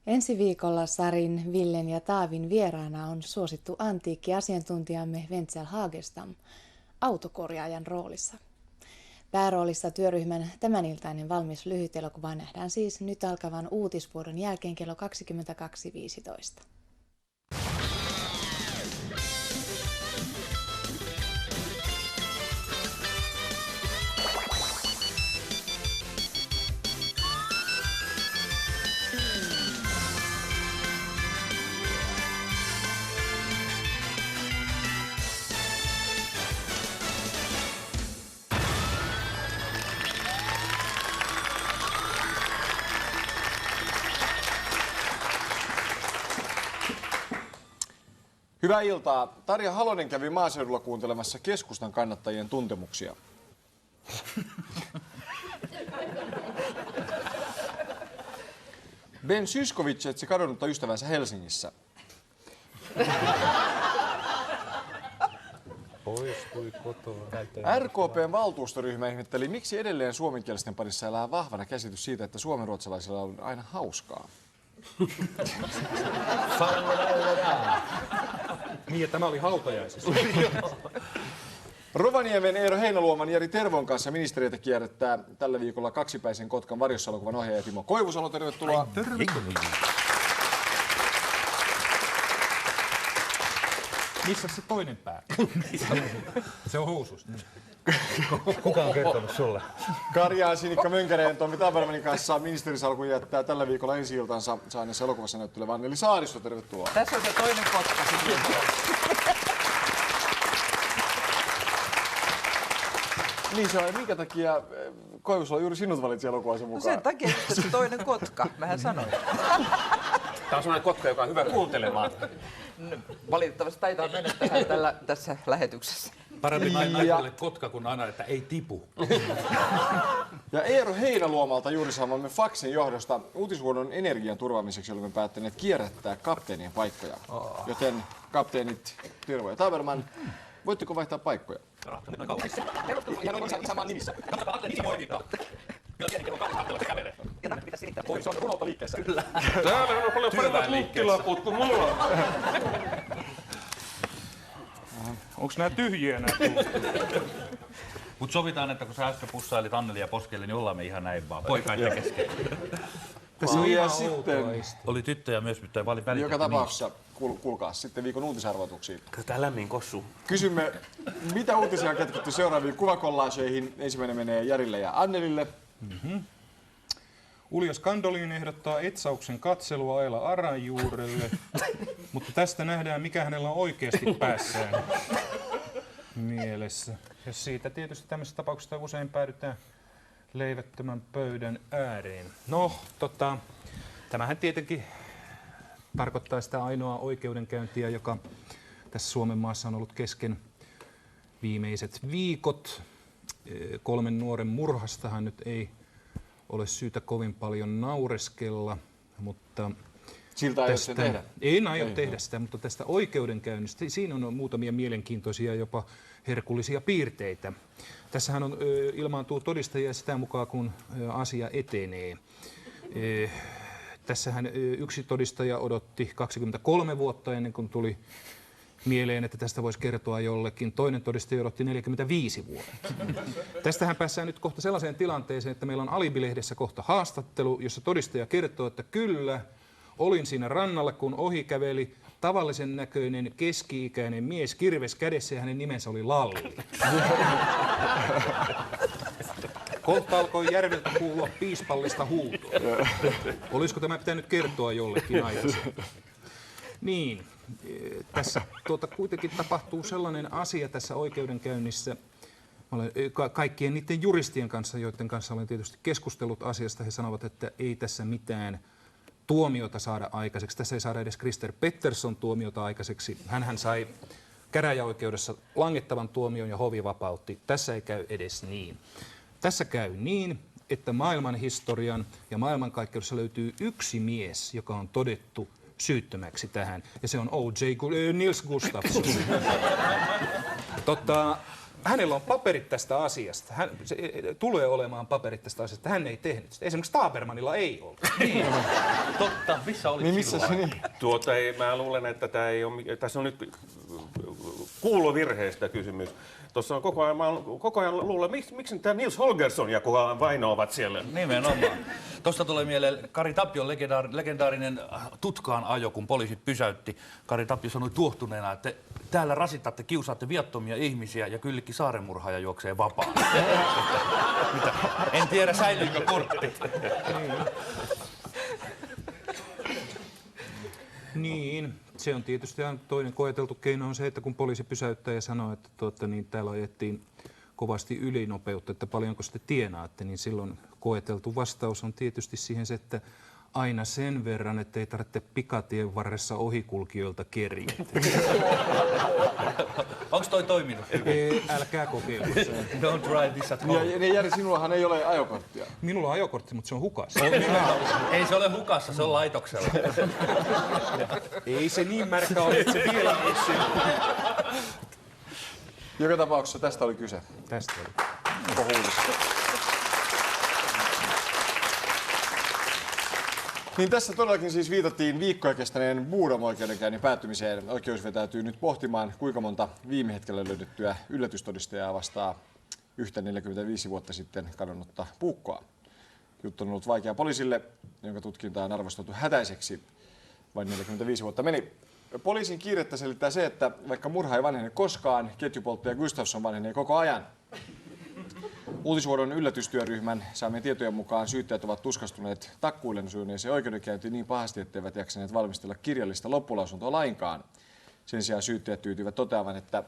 Ensi viikolla Sarin, Villen ja Taavin vieraana on suosittu antiikkiasiantuntijamme Wenzel Hagelstam autokorjaajan roolissa. Pääroolissa työryhmän tämäniltainen valmis lyhytelokuva nähdään siis nyt alkavan uutisvuodon jälkeen kello 22.15. Hyvää iltaa. Tarja Halonen kävi maaseudulla kuuntelemassa keskustan kannattajien tuntemuksia. Ben Zyskowicz etsi kadonnutta ystävänsä Helsingissä. Poistui kotoa. RKP:n valtuustoryhmä ihmetteli, miksi edelleen suomenkielisten parissa elää vahvana käsitys siitä, että suomenruotsalaisilla on aina hauskaa. Niin, ja tämä oli hautajaisissa. Rovaniemen Eero Heinäluoman Jari Tervon kanssa ministeriötä kierrättää tällä viikolla kaksipäisen Kotkan varjossa-elokuvan ohjaaja Timo Koivusalo. Tervetuloa. Missä se toinen pää? Se on housusta. Kuka on kertonut sulle? Karjaan Sinikka Mönkänen Tommi Tabermanin kanssa ministerisalkun jättää tällä viikolla ensi-iltansa saaneessa elokuvassa näyttelevä Anneli Saaristo. Tervetuloa. Tässä on se toinen kotka. Niin se on. Minkä takia Koivusalo juuri sinut valitsi elokuvassa mukaan? Sen takia, että se toinen kotka. Mähän sanoin. Tämä on sellainen kotka, joka on hyvä kuuntelemaan. Valitettavasti taitaa mennä tässä lähetyksessä. Paremmin naiselle kotka kuin aina, että ei tipu. Ja Eero Heinäluomalta juuri saamamme faksin johdosta uutisvuodon energian turvaamiseksi olemme päättäneet kierrättää kapteenien paikkoja. Joten kapteenit Tervo ja Taberman, voitteko vaihtaa paikkoja? Ihan on samaan nimissä. Katsotaan Atle Nisi-moitinta. Kyllä tiedän, kello 8 kävelee. Ja nakki pitäisi silittää pois. Se on runoutta liikkeessä. Kyllä. Täällä on paljon paremmat lukkilaput kuin mulla. Onks nää tyhjiä nää? Mut sovitaan, että kun sä äsken pussailit Annelia poskelle, niin ollaan me ihan näin vaan. Poikaiden kesken. Tässä on Ja ihan sitten Oli tyttöjä myös, mutta ei välitetty. joka tapauksessa kuulkaa sitten viikon uutisarvoituksiin. Tää lämmin kossu. Kysymme, mitä uutisia on kätketty seuraaviin kuvakollaaseihin. Ensimmäinen menee Jarille ja Annelille. Uljas Kandolin ehdottaa etsauksen katselua Aila Aranjuurelle, mutta tästä nähdään, mikä hänellä on oikeasti päässään mielessä. Ja siitä tietysti tämmöisessä tapauksessa usein päädytään leivättömän pöydän ääreen. No, tämähän tietenkin tarkoittaa sitä ainoaa oikeudenkäyntiä, joka tässä Suomen maassa on ollut kesken viimeiset viikot. 3 nuoren murhastahan nyt ei ole syytä kovin paljon naureskella, mutta Siltä ei se tehdä. En aio tehdä sitä, mutta tästä oikeudenkäynnistä, siinä on muutamia mielenkiintoisia, jopa herkullisia piirteitä. Tässähän on, ilmaantuu todistajia sitä mukaan, kun asia etenee. Tässähän yksi todistaja odotti 23 vuotta ennen kuin tuli mieleen, että tästä voisi kertoa jollekin. Toinen todistaja odotti 45 vuotta. Tästähän päässään nyt kohta sellaiseen tilanteeseen, että meillä on Alibi-lehdessä kohta haastattelu, jossa todistaja kertoo, että kyllä, olin siinä rannalla, kun ohi käveli tavallisen näköinen keski-ikäinen mies kirves kädessä ja hänen nimensä oli Lalli. Kohta alkoi järveltä kuulua piispallista huutoa. Olisiko tämä pitänyt kertoa jollekin aikaisemmin? Niin, tässä kuitenkin tapahtuu sellainen asia tässä oikeudenkäynnissä. Olen kaikkien niiden juristien kanssa, joiden kanssa olen tietysti keskustellut asiasta, he sanovat, että ei tässä mitään tuomiota saada aikaiseksi. Tässä ei saada edes Christer Pettersson tuomiota aikaiseksi. Hänhän sai käräjäoikeudessa langettavan tuomion ja hovi vapautti. Tässä ei käy edes niin. Tässä käy niin, että maailmanhistorian ja maailmankaikkeudessa löytyy yksi mies, joka on todettu syyttömäksi tähän, ja se on Nils Gustafsson. Hänellä on paperit tästä asiasta. Se tulee olemaan paperit tästä asiasta. Hän ei tehnyt sitä. Esimerkiksi Tabermanilla ei ollut. Niin. Totta, missä olit Niin missä se silloin? niin? Mä luulen, että tässä on nyt kuulovirheestä kysymys. Tuossa on koko ajan luulen, miksi tämä Nils Holgersson ja kukaan Vaino ovat siellä? Nimenomaan. Tuosta tulee mieleen Kari Tapion legendaarinen tutkaan ajo, kun poliisit pysäytti. Kari Tapio sanoi tuohtuneena, että täällä rasitatte, kiusaatte viattomia ihmisiä ja Kyllikki Saarenmurhaaja juoksee vapaan. Mitä? En tiedä, säilyykö kortti. Niin, se on tietysti aina toinen koeteltu keino on se, että kun poliisi pysäyttää ja sanoo, että täällä ajettiin kovasti ylinopeutta, että paljonko sitten tienaatte, niin silloin koeteltu vastaus on tietysti siihen se, että aina sen verran, että ei tarvitse pikatien varressa ohikulkijoilta keriä. Onko toi toiminut? Älkää kokeilla. Don't try this at home. Ja Jari, sinullahan ei ole ajokorttia. Minulla on ajokortti, mutta se on hukassa. Ei se ole hukassa, se on laitoksella. Ei se niin märkä ole, että se vielä missi. Joka tapauksessa tästä oli kyse. Tästä oli. Niin tässä todellakin siis viitattiin viikkoja kestäneen Boodom-oikeudenkäynnin päättymiseen. Oikeus vetäytyy nyt pohtimaan, kuinka monta viime hetkellä löydettyä yllätystodistajaa vastaa yhtä 45 vuotta sitten kadonnutta puukkoa. Juttu on ollut vaikea poliisille, jonka tutkinta on arvosteltu hätäiseksi. Vain 45 vuotta meni. Poliisin kiirettä selittää se, että vaikka murha ei vanhene koskaan, ketjupolttaja Gustafsson vanhenee koko ajan. Uutisvuodon yllätystyöryhmän saamien tietojen mukaan syyttäjät ovat tuskastuneet takkuillen sujuneeseen oikeudenkäyntiin niin pahasti, etteivät jaksaneet valmistella kirjallista loppulausuntoa lainkaan. Sen sijaan syyttäjät tyytyivät toteamaan, että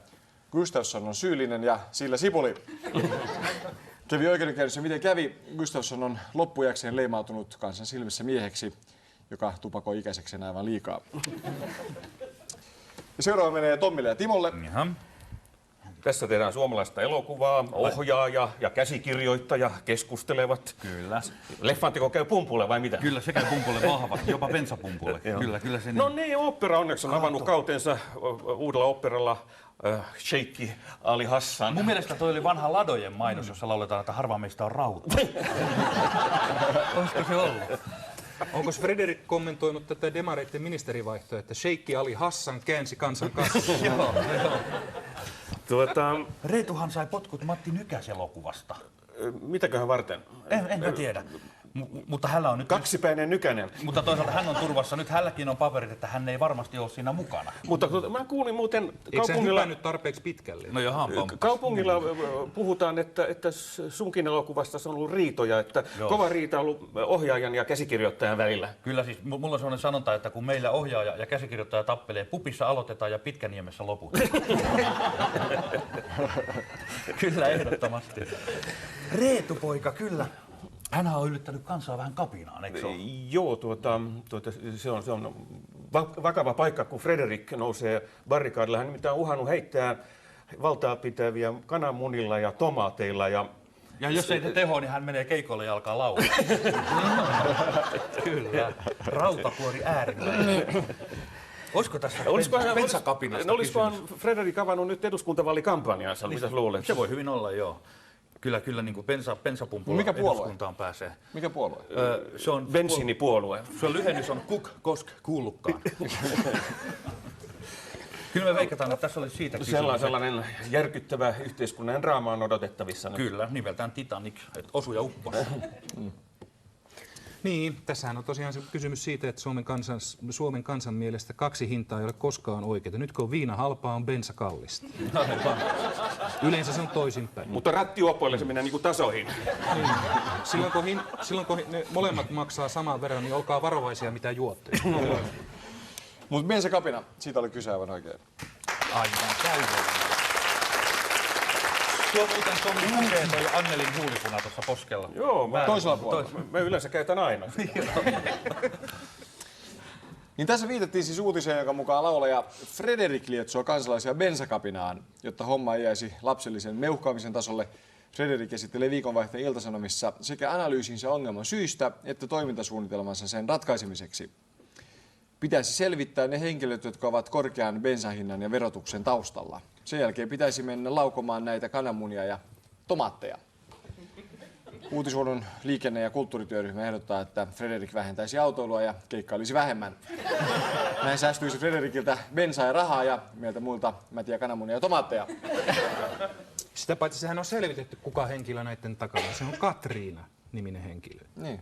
Gustafsson on syyllinen ja sillä sipuli. Kävi oikeudenkäynnissä miten kävi, Gustafsson on loppujakseen leimautunut kansan silmissä mieheksi, joka tupakoi ikäisekseen aivan liikaa. Ja seuraava menee Tommille ja Timolle. Jaha. Tässä tehdään suomalaista elokuvaa, ohjaaja ja käsikirjoittaja keskustelevat. Kyllä. Leffantteko käy pumpulle vai mitä? Kyllä se käy pumpulle vahvasti, jopa bensapumpulle. Kyllä se niin. No niin, opera onneksi on avannut kautensa uudella operalla Sheikki Ali Hassan. Mun mielestä toi oli vanha Ladojen mainos, jossa lauletaan, että harva meistä on rauta. Olisiko se ollut? Onko Frederik kommentoinut tätä demareiden ministerivaihtoa, että Sheikki Ali Hassan käänsi kansan kasvua? Joo. Tuota, Reetuhan sai potkut Matti Nykäs-elokuvasta. mitäköhän varten? En mä tiedä. Mutta hänellä on nyt... Kaksipäinen Nykänen. Mutta toisaalta hän on turvassa. Nyt hänelläkin on paperit, että hän ei varmasti ole siinä mukana. Mutta mä kuulin muuten Eikö hän hypännyt tarpeeksi pitkälle? No johan kaupungilla puhutaan, että sunkin elokuvasta on ollut riitoja, että kova riita on ollut ohjaajan ja käsikirjoittajan välillä. Kyllä siis, mulla on sellainen sanonta, että kun meillä ohjaaja ja käsikirjoittaja tappelee, Pupissa aloitetaan ja Pitkäniemessä loputetaan. Kyllä, ehdottomasti. Reetu-poika, kyllä. Hänhän on yllyttänyt kansaa vähän kapinaan, eikö se ole? Joo, se on vakava paikka, kun Frederik nousee barrikaadilla. Hän nimittäin on uhannut heittää valtaa pitäviä kananmunilla ja tomaateilla. Ja jos ei te teho, niin hän menee keikolle ja alkaa laulaa. Kyllä. Rautakuori äärimmäinen. Olisiko tässä bensakapinasta olisikohan Frederik avannut nyt eduskuntavaalikampanjansa? Mitä luulet? Se voi hyvin olla, joo. Kyllä niin kuin bensapumpulla Mikä puolue? eduskuntaan pääsee. Mikä puolue? Se on Bensiinipuolue. Se on lyhennys on Kuk Kosk Kuullukkaan. Kyllä me veikataan, että tässä oli siitä kysymys. Sellainen järkyttävä yhteiskunnan draama on odotettavissa. Kyllä, nimeltään Titanic, että osu ja upposi. Niin, tässähän on tosiaan se kysymys siitä, että Suomen kansan mielestä kaksi hintaa ei ole koskaan oikeita. Nyt kun on viina halpaa, on bensa kallista. Yleensä se on toisinpäin. Mutta rattijuoppoille se menee niin kuin tasoihin. Niin. Silloin kun ne molemmat maksaa saman verran, niin olkaa varovaisia mitä juotte. Mutta bensakapina, siitä oli kyse aivan oikein. Aivan täydellinen. Tuo muuten Tommi näkee toi Annelin huulipuna tuossa poskella. Joo, Toisella puolella. mä yleensä käytän aina. Niin tässä viitattiin siis uutiseen, jonka mukaan laulaja Frederik lietsoo kansalaisia bensakapinaan, jotta homma ei jäisi lapsellisen meuhkaamisen tasolle. Frederik esittelee viikonvaihteen Ilta-Sanomissa sekä analyysinsä ongelman syistä että toimintasuunnitelmansa sen ratkaisemiseksi. Pitäisi selvittää ne henkilöt, jotka ovat korkean bensahinnan ja verotuksen taustalla. Sen jälkeen pitäisi mennä laukomaan näitä kananmunia ja tomaatteja. Uutishuollon liikenne- ja kulttuurityöryhmä ehdottaa, että Frederik vähentäisi autoilua ja keikkailisi vähemmän. Näin säästyisi Frederikiltä bensaa ja rahaa ja meiltä muilta mätiä, kananmunia ja tomaatteja. Sitä paitsi sehän on selvitetty, kuka henkilö näiden takana. Se on Katriina-niminen henkilö. Niin.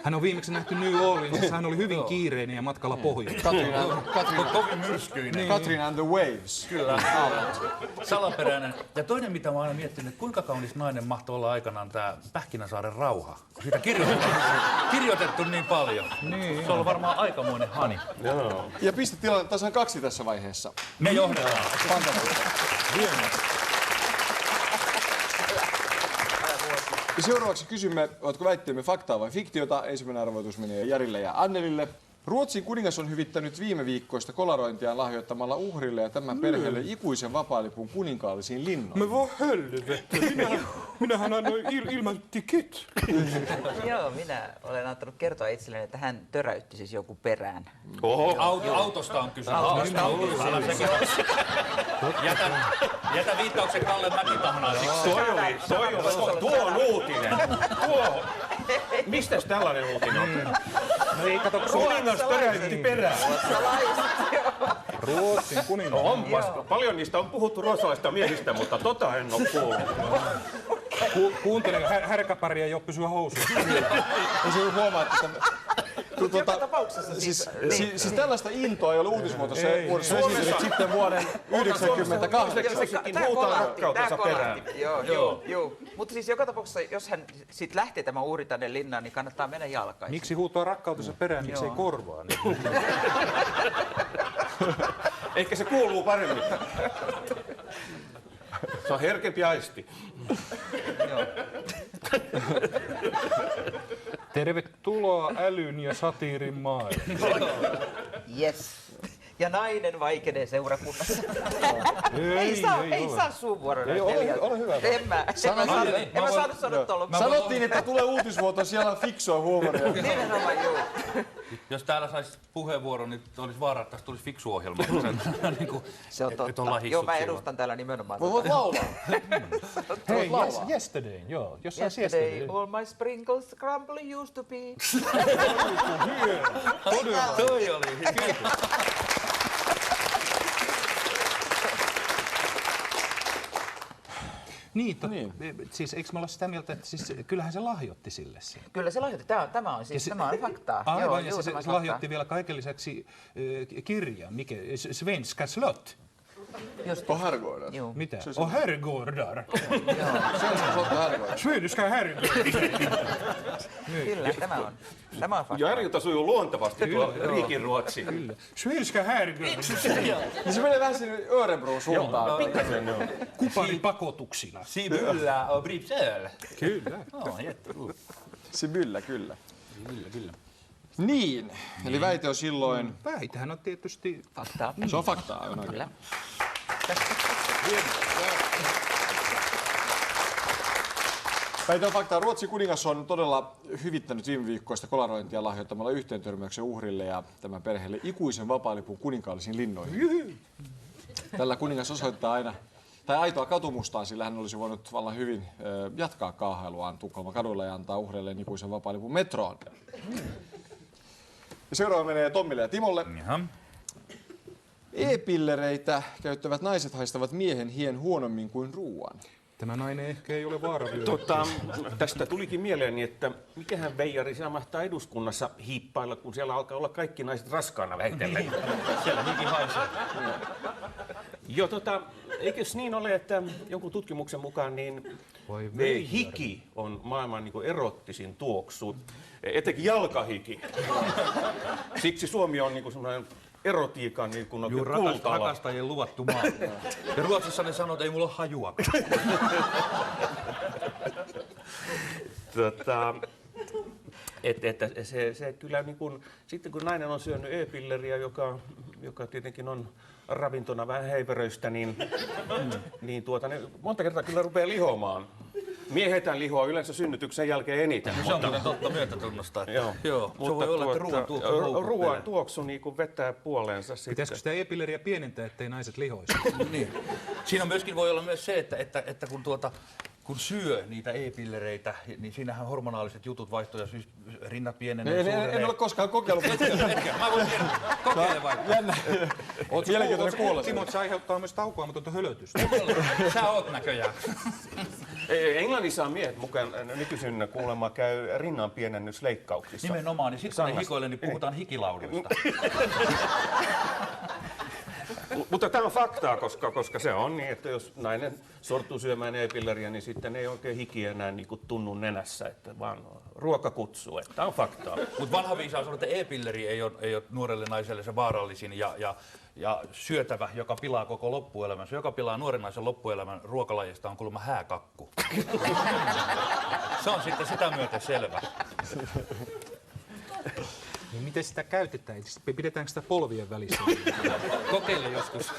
Hän on viimeksi nähty New Orleansissa. Hän oli hyvin kiireinen ja matkalla pohjoiseen. Kovin myrskyinen. Katrina and the Waves. Kyllä. Salaperäinen. Ja toinen, mitä mä oon aina miettinyt, että kuinka kaunis nainen mahtoi olla aikanaan tää Pähkinäsaaren rauha. Kun siitä kirjoitettu niin paljon. Niin. Se on ollut varmaan aikamoinen hani. Joo. Ja pistetilanne tasan 2 tässä vaiheessa. Me johdetaan. Ja seuraavaksi kysymme, oletko väitteemme faktaa vai fiktiota. Ensimmäinen arvoitus menee Jarille ja Annelille. Ruotsin kuningas on hyvittänyt viime viikkoista kolarointiaan lahjoittamalla uhrille ja tämän perheelle ikuisen vapaalipun kuninkaallisiin linnoihin. Me voi helvettä. Minähän annoin ilman tikit. Joo, minä olen antanut kertoa itselleni, että hän töräytti siis joku perään. Autosta on kysymys. Jätä viittauksen Kalle Mäkitahnaan. Tuo on uutinen. Mistäs tällainen uutinen on? No ei kato, Kuningas töräytti perään. Ruotsin kuningas. No onpas. Paljon niistä on puhuttu ruotsalaisista miehistä, mutta tota en ole kuullut. Kuuntele, härkäpari ei ole pysyä housuissa. Ja se huomaa, että Joka tapauksessa siis tällaista intoa ei ole uutismuotossa vuodessa esiintynyt sitten vuoden 1998. Tämä huutaa rakkautensa perään. Joo. Mutta siis joka tapauksessa, jos hän sit lähtee tämä uhri tänne linnaan, niin kannattaa mennä jalkaisin. Miksi huutaa rakkautensa perään, miksi ei korvaa? Niin. Ehkä se kuuluu paremmin. Se on herkempi aisti. Tervetuloa älyn ja satiirin maailmaan. Yes. Ja nainen vaikenee seurakunnassa. Ei saa suun vuoroa. Ole hyvä. En mä saanut sanoa tuolla. Sanottiin, että tulee uutisvuoto, siellä on fiksua huumoria. Nimenomaan joo. Jos täällä saisi puheenvuoron, niin olisi vaara, että tästä tulisi fiksu ohjelma. Se on totta. Joo, mä edustan täällä nimenomaan. Voit laulaa. Hei, yesterday, joo. Jos saisi yesterday. All my sprinkles crumbly used to be. Toi oli hyvä. Niin. Siis eikö me olla sitä mieltä, että siis, kyllähän se lahjoitti sille sen. Kyllä se lahjoitti. Tämä on faktaa. Aivan, ja se lahjoitti vielä kaiken lisäksi kirjan, Svenska slott. Och herrgårdar. Mitä? Och herrgårdar. Svenska herrgårdar. Kyllä, tämä on fakta. Jarilta sujuu luontevasti tuo riikinruotsi. Svenska herrgårdar. Niin se menee vähän sinne Örebron suuntaan. Kuparin pakotuksina. Sibylla och Bripsöl. Kyllä. Sibyllä, kyllä. Niin, eli väite on silloin... Väitähän on tietysti... Faktaa. Se on faktaa, aivan oikein. Kyllä. Väite on faktaa. Ruotsin kuningas on todella hyvittänyt viime viikkoista kolarointia lahjoittamalla yhteentörmäyksen uhrille ja tämän perheelle ikuisen vapaalipun kuninkaallisiin linnoihin. Tällä kuningas osoittaa aina aitoa katumustaan, sillä hän olisi voinut vallan hyvin jatkaa kaahailuaan Tukholman kaduilla ja antaa uhreilleen ikuisen vapaalipun metroon. Ja seuraava menee Tommille ja Timolle. Jaha. E-pillereitä käyttävät naiset haistavat miehen hien huonommin kuin ruuan. Tämä nainen ehkä ei ole vaaravyö. Tästä tulikin mieleeni, että mikähän veijari siellä mahtaa eduskunnassa hiippailla, kun siellä alkaa olla kaikki naiset raskaana vähitellen. Siellä hiki haisee. Joo, eikös niin ole, että jonkun tutkimuksen mukaan niin hiki on maailman niin kuin erottisin tuoksu, etenkin jalkahiki. Siksi Suomi on niin kuin semmoinen erotiikan niin kuin kultala. Rakastajien luvattu maa. Ja Ruotsissa ne sanoo, että ei mulla ole hajua. Että se kyllä niin kuin, sitten kun nainen on syönyt e-pilleriä, joka tietenkin on ravintona vähän heiveröistä, niin ne monta kertaa kyllä rupeaa lihomaan. Miehetään lihoa yleensä synnytyksen jälkeen eniten. Se on muuten totta myötätunnosta. Joo, Se voi olla, että ruoan tuoksu niin kuin vetää puoleensa sitten. Pitäisikö sitä e-pilleriä pienentää, ettei naiset lihoisi? Niin. Siinä myöskin voi olla myös se, että kun kun syö niitä e-pillereitä, niin siinähän hormonaaliset jutut vaihtuu ja rinnat pienenee. En ole koskaan kokeillut. Mä voin kertoa. Kokeile vaikka. Jännä. Mielenkiintoinen kuulla. Timo, että se aiheuttaa myös taukoamatonta hölötystä. Sä oot näköjään. Englannissa on miehet mukaan nykyisin kuulemma käy rinnan pienennysleikkauksissa. Nimenomaan, niin sitten kun ne hikoilee, niin puhutaan hikilaudista. Mutta tämä on faktaa, koska se on niin, että jos nainen sortuu syömään e-pilleriä, niin sitten ei oikein hiki enää niin kuin tunnu nenässä, että vaan ruoka kutsuu. Tämä on faktaa. Mutta vanha viisaus on, että e-pilleri ei ole nuorelle naiselle se vaarallisin ja syötävä, joka pilaa koko loppuelämän. Se, joka pilaa nuoren naisen loppuelämän ruokalajista, on kuulemma hääkakku. Se on sitten sitä myöten selvä. Niin miten sitä käytetään? Pidetäänkö sitä polvien välissä? Kokeile joskus.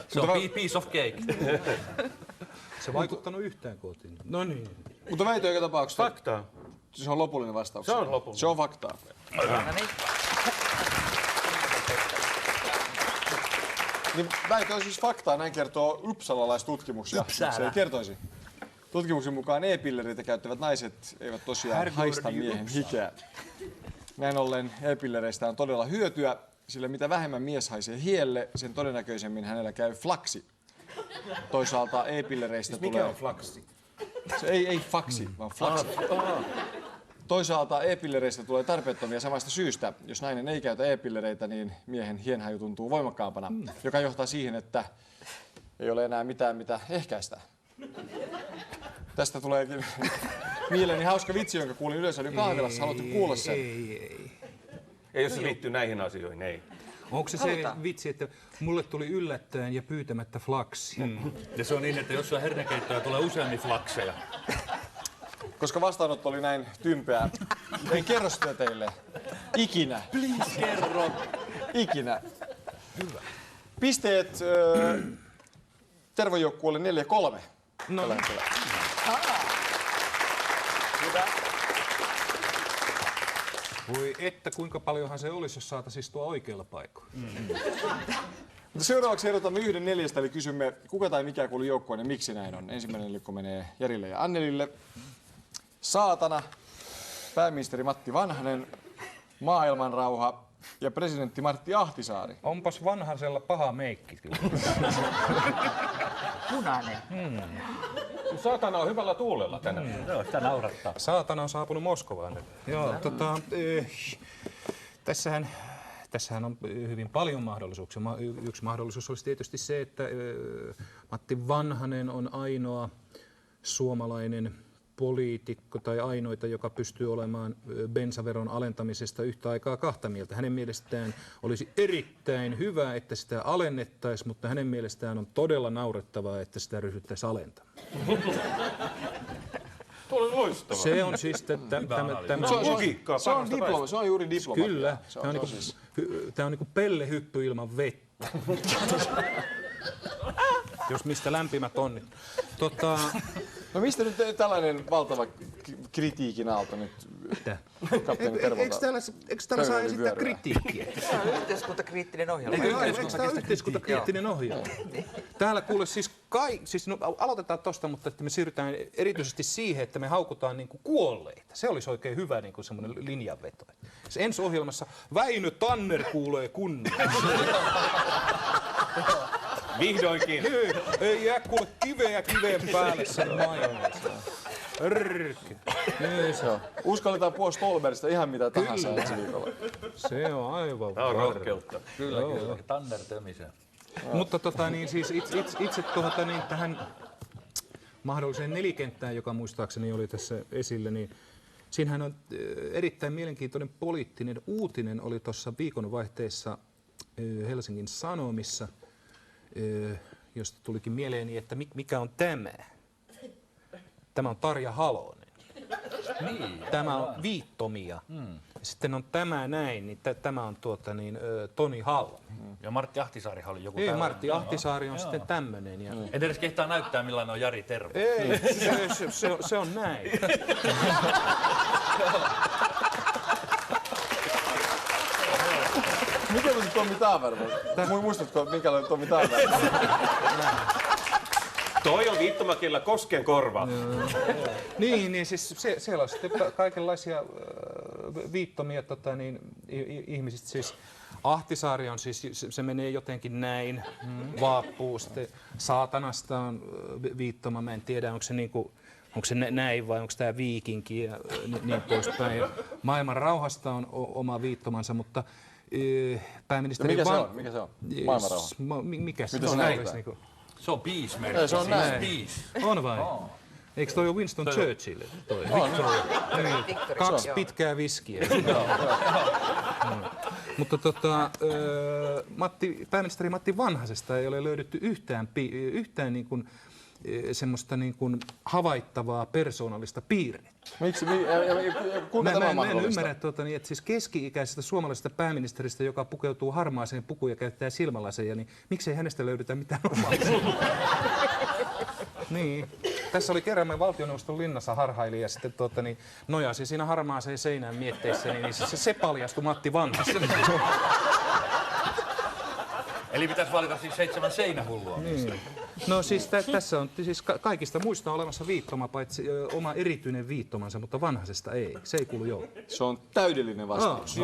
Se on piece of cake. Se vaikuttanut yhtään kotiin. No niin. Mutta väitö joka tapauksessa. Faktaa. Se on lopullinen vastaus. Se on lopullinen. Se on faktaa. No niin. Niin väitö on siis faktaa, näin kertoo uppsalalaistutkimus. Se ei kertoisi. Tutkimuksen mukaan e-pillereitä käyttävät naiset eivät tosiaan haista miehen hikeä. Näin ollen e-pillereistä on todella hyötyä, sillä mitä vähemmän mies haisee hielle, sen todennäköisemmin hänellä käy flaksi. Toisaalta e-pillereistä Mikä tulee... on flaksi? Se ei faksi, vaan flaksi. Toisaalta e-pillereistä tulee tarpeettomia samasta syystä. Jos nainen ei käytä e-pillereitä, niin miehen hienhaju tuntuu voimakkaampana, joka johtaa siihen, että ei ole enää mitään mitä ehkäistä. Tästä tuleekin mieleeni hauska vitsi, jonka kuulin Yleisradion kahvilassa. Haluatteko kuulla sen? Ei, jos se liittyy näihin asioihin, ei. Onko se vitsi, että mulle tuli yllättäen ja pyytämättä flaksia? Ja se on niin, että jos on hernekeittoja, tulee useammin flakseja. Koska vastaanotto oli näin tympeä, en kerro sitä teille. Ikinä. Please kerro. Ikinä. Hyvä. Pisteet tervojoukkueelle 4-3. No. Hyvä. Voi että, kuinka paljonhan se olisi, jos saataisiin istua oikealla paikoilla. Mutta seuraavaksi ehdotamme 1 4, eli kysymme, kuka tai mikä kuului joukkueen ja miksi näin on. Ensimmäinen nelikko menee Jarille ja Annelille. Saatana, pääministeri Matti Vanhanen, maailmanrauha ja presidentti Martti Ahtisaari. Onpas Vanhasella paha meikki. Punainen. Saatana on hyvällä tuulella tänään. Joo, sitä naurattaa. Saatana on saapunut Moskovaan nyt. Joo, tässähän on hyvin paljon mahdollisuuksia. Yksi mahdollisuus olisi tietysti se, että Matti Vanhanen on ainoa suomalainen poliitikko tai ainoita, joka pystyy olemaan bensaveron alentamisesta yhtä aikaa kahta mieltä. Hänen mielestään olisi erittäin hyvä, että sitä alennettaisiin, mutta hänen mielestään on todella naurettavaa, että sitä ryhdyttäisiin alentamaan. Tuo on loistavaa. Se on siis tämä logiikkaa. Se on diploma, se on juuri diplomatia. Kyllä, tämä on niinku pellehyppy ilman vettä. Jos mistä lämpimät onnit. No mistä nyt tällainen valtava kritiikin aalto nyt kapteeni Tervolta? Eikö täällä saa esittää kritiikkiä? Tämä on yhteiskuntakriittinen ohjelma. Eikö tämä ole yhteiskuntakriittinen ohjelma? Täällä kuule siis aloitetaan tosta, mutta että me siirrytään erityisesti siihen, että me haukutaan niinku kuolleita. Se olisi oikein hyvä niinku semmoinen linjanveto. Ensi ohjelmassa Väinö Tanner kuulee kunnia. Vihdoinkin. Ei jää kuule kiveä kiveen päälle sen maineesta. Uskalletaan puhua Stolbergista ihan mitä tahansa ensi viikolla. Se on aivan Tämä on rohkeutta. Kyllä. Tanner tömiseen. Mutta siis itse tähän mahdolliseen nelikenttään, joka muistaakseni oli tässä esillä, niin siinähän on erittäin mielenkiintoinen poliittinen uutinen oli tuossa viikonvaihteessa Helsingin Sanomissa, josta tulikin mieleeni, että mikä on tämä? Tämä on Tarja Halonen. Niin. Tämä on viittomia. Sitten on tämä näin, niin tämä on Toni Halla. Ja Martti Ahtisaarihan oli joku Ei, tällainen. Martti Ahtisaari on sitten tämmöinen. Ja... En edes kehtaa näyttää, millainen on Jari Tervo. Ei, se on näin. Mikä on Tommi Taavermo? Muistatko, minkälainen Tommi Taavermo? Toi on viittomakielellä kosken korva. Niin siis siellä on sitten kaikenlaisia viittomia ihmisistä. Siis Ahtisaari on siis, se menee jotenkin näin, vaappuu, sitten saatanasta on viittoma, mä en tiedä onko se niinku, onko se näin vai onko tämä viikinki ja niin poispäin. Ja maailman rauhasta on oma viittomansa, mutta pääministeri... Mikä se on? Maailman rauha? Mikä se Mitä on? se näyttää? Se on peace-merkki. Se on näin. Peace. On vai? Eikö toi ole Winston Churchill? Toi? Kaksi pitkää viskiä. Mutta pääministeri Matti Vanhasesta ei ole löydetty yhtään niin kuin, semmoista niin kuin havaittavaa persoonallista piirrettä. Miksi? Kuinka tämä on Mä en mahdollista? ymmärrä, että siis keski-ikäisestä suomalaisesta pääministeristä, joka pukeutuu harmaaseen pukuun ja käyttää silmälaseja, niin miksei hänestä löydetä mitään omaa? Niin. Tässä oli kerran me valtioneuvoston linnassa harhaili ja sitten nojasi siinä harmaaseen seinään mietteissä, niin se paljastui Matti Vanhasta. Eli pitäisi valita siis 7 seinähullua. Niin. No siis tässä on siis kaikista muista on olemassa viittoma, paitsi oma erityinen viittomansa, mutta Vanhasesta ei. Se ei kuulu joo. Se on täydellinen vastaus.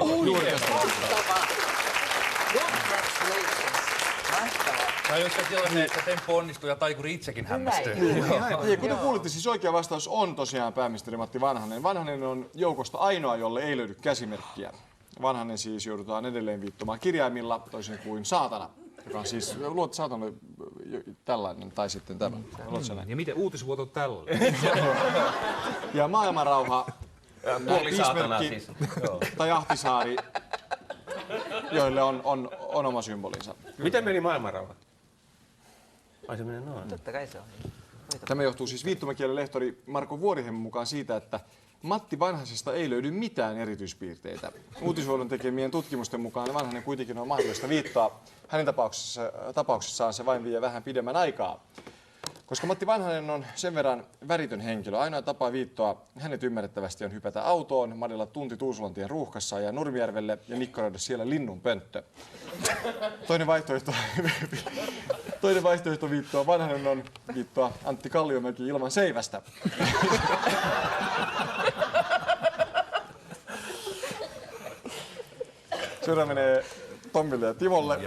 Tai jos se tilanne, että temppu onnistuu ja taikuri itsekin hämmästyy. Ja kuten kuulitte, siis oikea vastaus on tosiaan pääministeri Matti Vanhanen. Vanhanen on joukosta ainoa, jolle ei löydy käsimerkkiä. Vanhanen siis joudutaan edelleen viittomaan kirjaimilla, toisin kuin saatana, joka on siis, luot saatana tällainen tai sitten tämä. Ja miten uutisvuoto tällä? Ja maailmanrauha, Peace-merkki tai Ahtisaari, joille on oma symbolinsa. Miten meni maailmanrauha? Ai se menee noin. Totta kai se on. Tämä johtuu siis viittomakielen lehtori Marko Vuoriheimon mukaan siitä, että Matti Vanhasesta ei löydy mitään erityispiirteitä. Uutishuollon tekemien tutkimusten mukaan Vanhanen kuitenkin on mahdollista viittaa. Hänen tapauksessaan se vain vie vähän pidemmän aikaa. Koska Matti Vanhanen on sen verran väritön henkilö, ainoa tapa viittoa hänet ymmärrettävästi on hypätä autoon, madella tunti Tuusulantien ruuhkassa ja Nurmijärvelle ja nikkaroida siellä linnunpönttö. Toinen vaihtoehto viittoa Vanhanen on viittoa Antti Kalliomäki ilman seivästä. Seuraava menee Tommille ja Timolle.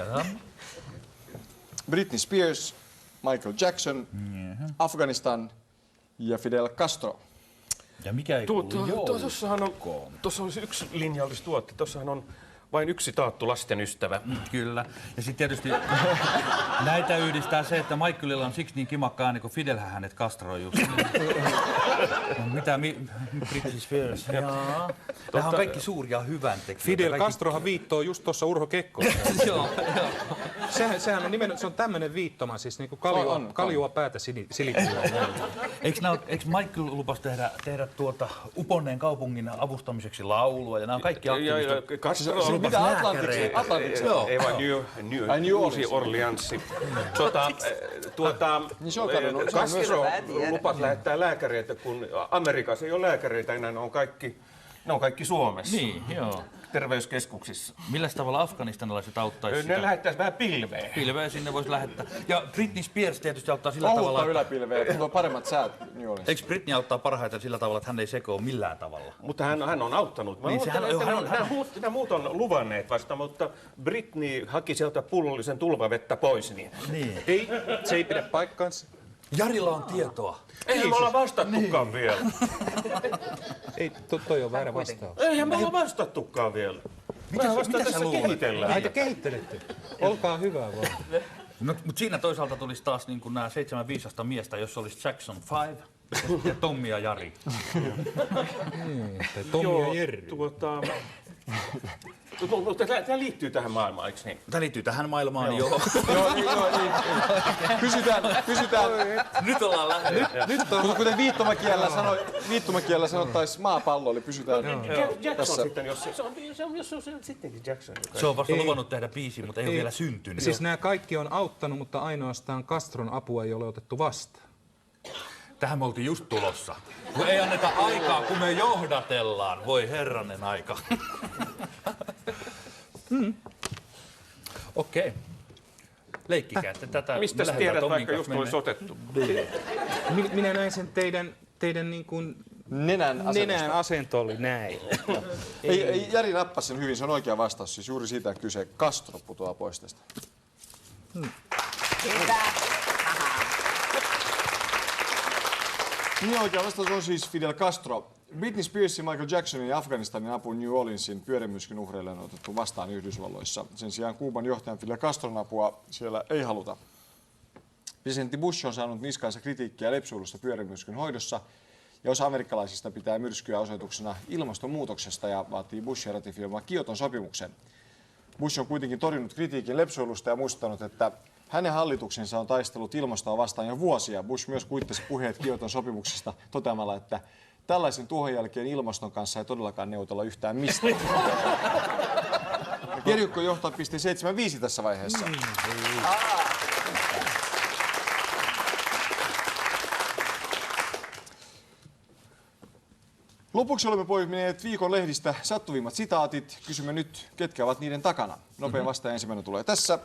Britney Spears, Michael Jackson, Afganistan ja Fidel Castro. Ja mikä ei kuulu Tuossa olisi yksi linjallista tuotte. Tuossahan on vain yksi taattu lasten ystävä. Kyllä. Ja sitten tietysti näitä yhdistää se, että Michaelilla on siksi niin kimakka ääni, kun Fidelhän hänet kastroi just. No, mitä Britney Spears? Jaa. Nämä on kaikki suuria hyväntekijöitä. Fidel Castrohan viittoo just tuossa Urho Kekkosen. Joo. Sehän on se on tämmöinen viittoma, siis niinku kaljua päätä silittyä. Eikö Michael lupas tehdä uponneen kaupungin avustamiseksi laulua? Ja nämä on kaikki aktiivista. Castro on Mitä Atlantiksi? ei vaan New Uusi Orleansi. Niin se on kadonnut. Castro lupasi lähettää lääkäreitä, kun Amerikassa ei ole lääkäreitä enää, ne on kaikki Suomessa. Niin, joo. Terveyskeskuksissa. Milläs tavalla afganistanilaiset auttaisi sitä? Ne lähettäisi vähän pilveä. Pilveä sinne voisi lähettää. Ja Britney Spears tietysti auttaa sillä Ohutta tavalla... yläpilveä, kun on paremmat säät New Orleansissa. Eikö Britney auttaa parhaiten sillä tavalla, että hän ei sekoa millään tavalla? Mutta hän on auttanut. Niin, Nämä muut on luvanneet vasta, mutta Britney haki sieltä pullollisen tulvavettä pois. Niin. Ei, se ei pidä paikkaansa. Jarilla on tietoa. Eihän me olla vastattukaan vielä. Ei, toi on väärä vastaus. Eihän me olla vastattukaan vielä. Mitä tässä kehitellään? Ai te kehittelette. Olkaa hyvä vaan. No, mutta siinä toisaalta tulisi taas niin kuin nämä 7 viisasta miestä, jos olisi Jackson 5 ja Tommi ja Jari. Tai Tommi ja Jerry. Tämä liittyy tähän maailmaan, eikö niin? Tämä liittyy tähän maailmaan, joo. Pysytään. Nyt ollaan lähellä. Mutta kuten viittomakielellä sanottaisiin maapallo, eli pysytään Jackson sitten, jos se on sittenkin Jackson. Se on vasta luvannut tehdä biisin, mutta ei ole vielä syntynyt. Siis nämä kaikki on auttanut, mutta ainoastaan Castron apua ei ole otettu vastaan. Tähän me oltiin just tulossa. Kun ei anneta aikaa, kun me johdatellaan. Voi herranen aika. Okei. Leikkikää tätä. Mistä me lähdetään tiedät, Tommin vaikka kanssa just olisi otettu? Minä näin sen teidän niin kuin Nenän nenän asento oli näin. Ei, Jari nappasi sen hyvin, se on oikea vastaus. Siis juuri siitä kyse. Castro putoaa pois tästä. Hyvä. Niin oikea vastaus on siis Fidel Castro. Britney Spearsin, Michael Jacksonin ja Afganistanin apu New Orleansin pyörämyrskyn uhreille on otettu vastaan Yhdysvalloissa. Sen sijaan Kuuban johtajan Fidel Castron apua siellä ei haluta. Presidentti Bush on saanut niskaansa kritiikkiä lepsuilusta pyörämyrskyn hoidossa, ja osa amerikkalaisista pitää myrskyä osoituksena ilmastonmuutoksesta ja vaatii Bushia ratifioimaan Kioton sopimuksen. Bush on kuitenkin torjunut kritiikin lepsuilusta ja muistanut, että hänen hallituksensa on taistellut ilmastoa vastaan jo vuosia. Bush myös kuittasi puheet Kioton sopimuksesta toteamalla, että tällaisen tuohon jälkeen ilmaston kanssa ei todellakaan neuvotella yhtään mistään. Jerjukko johtaa piste 7-5 tässä vaiheessa. Lopuksi olemme poimineet viikon lehdistä sattuvimmat sitaatit. Kysymme nyt, ketkä ovat niiden takana. Nopein vastaan ensimmäinen tulee tässä.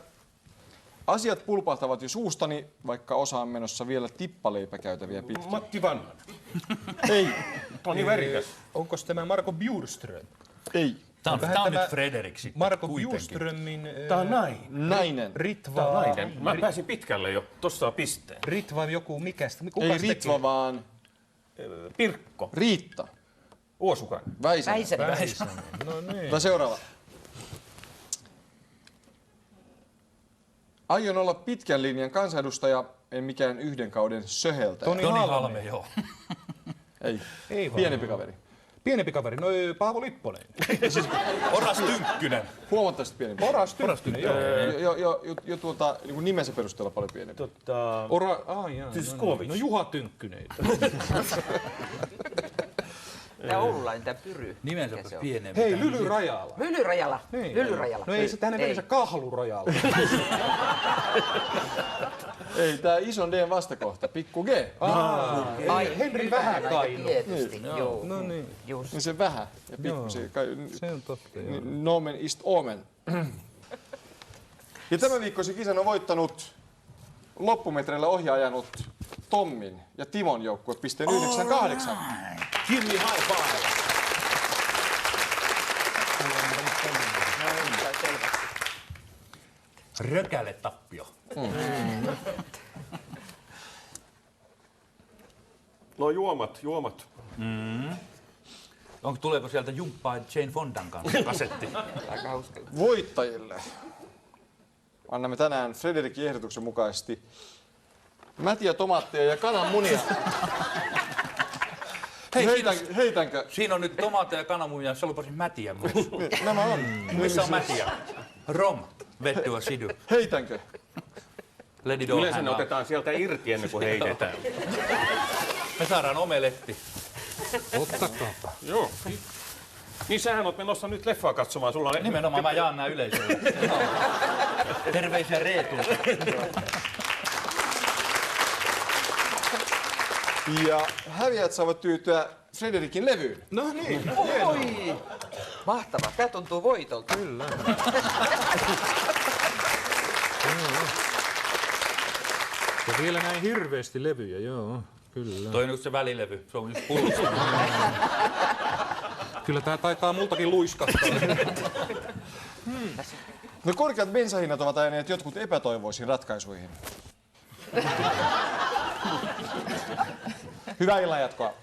Asiat pulpahtavat jo suustani, vaikka osa on menossa vielä tippaleipäkäytäviä pitkin. Matti Vanhanen. Ei, Toni Värikäs. Onko tämä Marko Bjurström? ei. Tämä Vähän on tämä nyt Frederik sitten Marko kuitenkin. Bjurströmin Tää on nainen. Nainen. Ritva. Nainen. Mä pääsin pitkälle jo. Tossa on pisteen. Ritva joku, mikä kuka Ei se Ritva, teki? vaan Pirkko. Riitta. Uosukainen. Väisänen. Väisänen. No niin. Tai seuraava. Aion olla pitkän linjan kansanedustaja, en mikään yhden kauden söheltäjä. Toni Toni Halme. Halme, joo. Ei. Ei vaan. Pienempi kaveri. Pienempi kaveri, no Paavo Lipponen. Oras Tynkkynen. Huomattavasti pienempi. Oras Tynkkynen, joo. Jo niin kuin nimensä perusteella paljon pienempi. Zyskowicz. No Juha Tynkkynen. Tämä oululainen, tämä Pyry. Nimensä Mikä se on? pienempi. Hei, Lyly Rajala. Lyly Rajala. Niin. Lyly Rajala. No ei se hänen nimensä Kahlu Rajala. Ei, tää ison D:n vastakohta, pikku G. Ai, Henri Vähäkaino. Tietysti, joo. No niin, Just. Niin se vähän ja pikku. se on totta. Joo. Nomen ist omen. Ja tämän viikkoisen kisan on voittanut loppumetreillä ohi ajanut Tommin ja Timon joukkue pisteen 9-8. Give me high five. Rökäle tappio. No juomat. Tuleeko sieltä jumppaa Jane Fondan kanssa kasetti? Aika hauska. Voittajille annamme tänään Frederikin ehdotuksen mukaisesti mätiä tomaatteja ja kananmunia. Hei, Heitänkö? Siinä on nyt tomaatteja ja kananmunia, se lupasin mätiä myös. Nämä on. Missä on mätiä? Rom, vettyä sidu. Heitänkö? Let it all Yleensä hang ne out. otetaan sieltä irti ennen kuin heitetään. Me saadaan omeletti. Ottakaapa. Joo. Niin sähän oot menossa nyt leffaa katsomaan. Sulla on Nimenomaan mä jaan nää yleisölle. Terveisiä Reetu. Ja häviäjät saavat tyytyä Frederikin levyyn. No niin. Oi! Mahtavaa. Tämä tuntuu voitolta. Kyllä. Ja vielä näin hirveästi levyjä, joo. Kyllä. Toi on just se välilevy, se on just pullossa. Kyllä tää taitaa multakin luiskahtaa. No korkeat bensahinnat ovat ajaneet jotkut epätoivoisiin ratkaisuihin. Hyvää illanjatkoa.